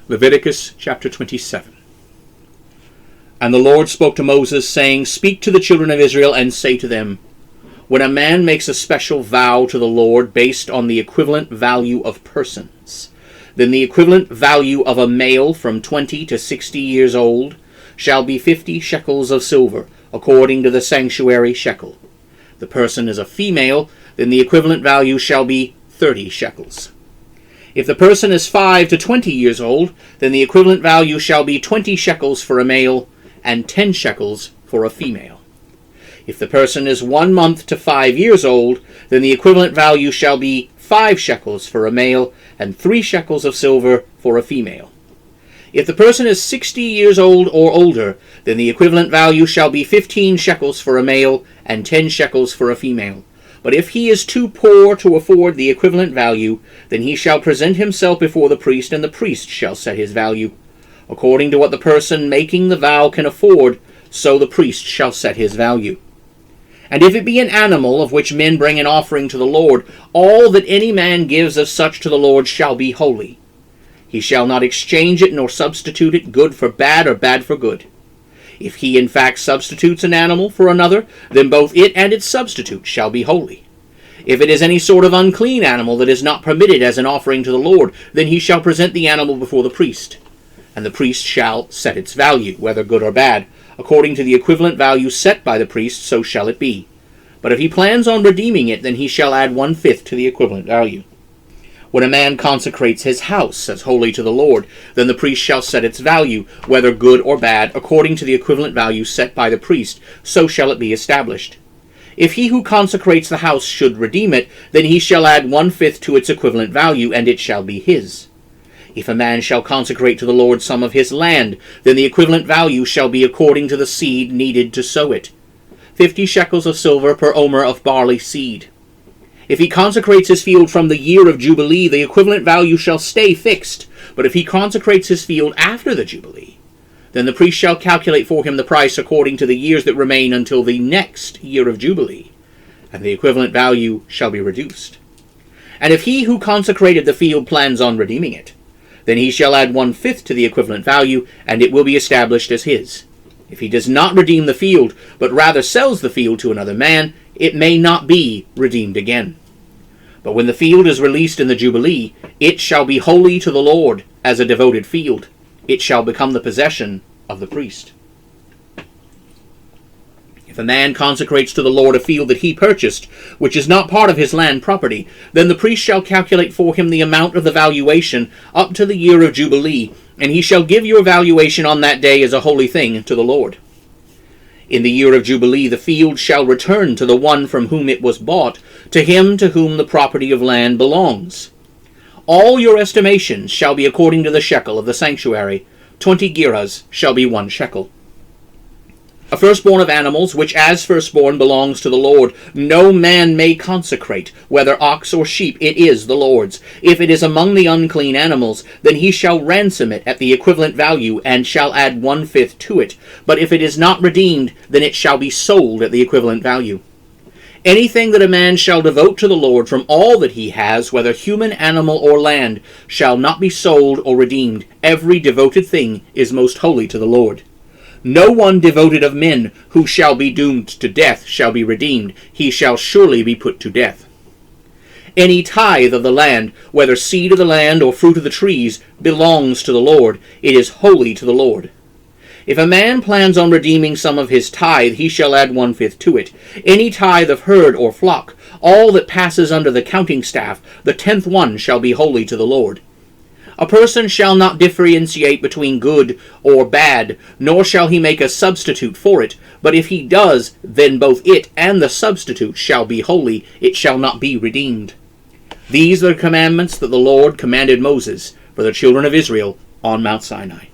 Leviticus chapter 27. And the Lord spoke to Moses, saying, Speak to the children of Israel, and say to them, When a man makes a special vow to the Lord based on the equivalent value of persons, then the equivalent value of a male from 20 to 60 years old shall be 50 shekels of silver, according to the sanctuary shekel. The person is a female, then the equivalent value shall be 30 shekels. If the person is 5 to 20 years old, then the equivalent value shall be 20 shekels for a male and 10 shekels for a female. If the person is 1 month to 5 years old, then the equivalent value shall be 5 shekels for a male and 3 shekels of silver for a female. If the person is 60 years old or older, then the equivalent value shall be 15 shekels for a male and 10 shekels for a female. But if he is too poor to afford the equivalent value, then he shall present himself before the priest, and the priest shall set his value. According to what the person making the vow can afford, so the priest shall set his value. And if it be an animal of which men bring an offering to the Lord, all that any man gives of such to the Lord shall be holy. He shall not exchange it nor substitute it, good for bad or bad for good. If he in fact substitutes an animal for another, then both it and its substitute shall be holy. If it is any sort of unclean animal that is not permitted as an offering to the Lord, then he shall present the animal before the priest, and the priest shall set its value, whether good or bad. According to the equivalent value set by the priest, so shall it be. But if he plans on redeeming it, then he shall add 1/5 to the equivalent value. When a man consecrates his house as holy to the Lord, then the priest shall set its value, whether good or bad, according to the equivalent value set by the priest, so shall it be established. If he who consecrates the house should redeem it, then he shall add 1/5 to its equivalent value, and it shall be his. If a man shall consecrate to the Lord some of his land, then the equivalent value shall be according to the seed needed to sow it, 50 shekels of silver per omer of barley seed. If he consecrates his field from the year of Jubilee, the equivalent value shall stay fixed. But if he consecrates his field after the Jubilee, then the priest shall calculate for him the price according to the years that remain until the next year of Jubilee, and the equivalent value shall be reduced. And if he who consecrated the field plans on redeeming it, then he shall add 1/5 to the equivalent value, and it will be established as his. If he does not redeem the field, but rather sells the field to another man, it may not be redeemed again. But when the field is released in the Jubilee, it shall be holy to the Lord as a devoted field. It shall become the possession of the priest. If a man consecrates to the Lord a field that he purchased, which is not part of his land property, then the priest shall calculate for him the amount of the valuation up to the year of Jubilee, and he shall give your valuation on that day as a holy thing to the Lord. In the year of Jubilee the field shall return to the one from whom it was bought, to him to whom the property of land belongs. All your estimations shall be according to the shekel of the sanctuary. 20 gerahs shall be 1 shekel. A firstborn of animals, which as firstborn belongs to the Lord, no man may consecrate, whether ox or sheep, it is the Lord's. If it is among the unclean animals, then he shall ransom it at the equivalent value, and shall add 1/5 to it. But if it is not redeemed, then it shall be sold at the equivalent value. Anything that a man shall devote to the Lord from all that he has, whether human, animal, or land, shall not be sold or redeemed. Every devoted thing is most holy to the Lord. No one devoted of men who shall be doomed to death shall be redeemed. He shall surely be put to death. Any tithe of the land, whether seed of the land or fruit of the trees, belongs to the Lord. It is holy to the Lord. If a man plans on redeeming some of his tithe, he shall add 1/5 to it. Any tithe of herd or flock, all that passes under the counting staff, the 10th one shall be holy to the Lord. A person shall not differentiate between good or bad, nor shall he make a substitute for it. But if he does, then both it and the substitute shall be holy. It shall not be redeemed. These are the commandments that the Lord commanded Moses for the children of Israel on Mount Sinai.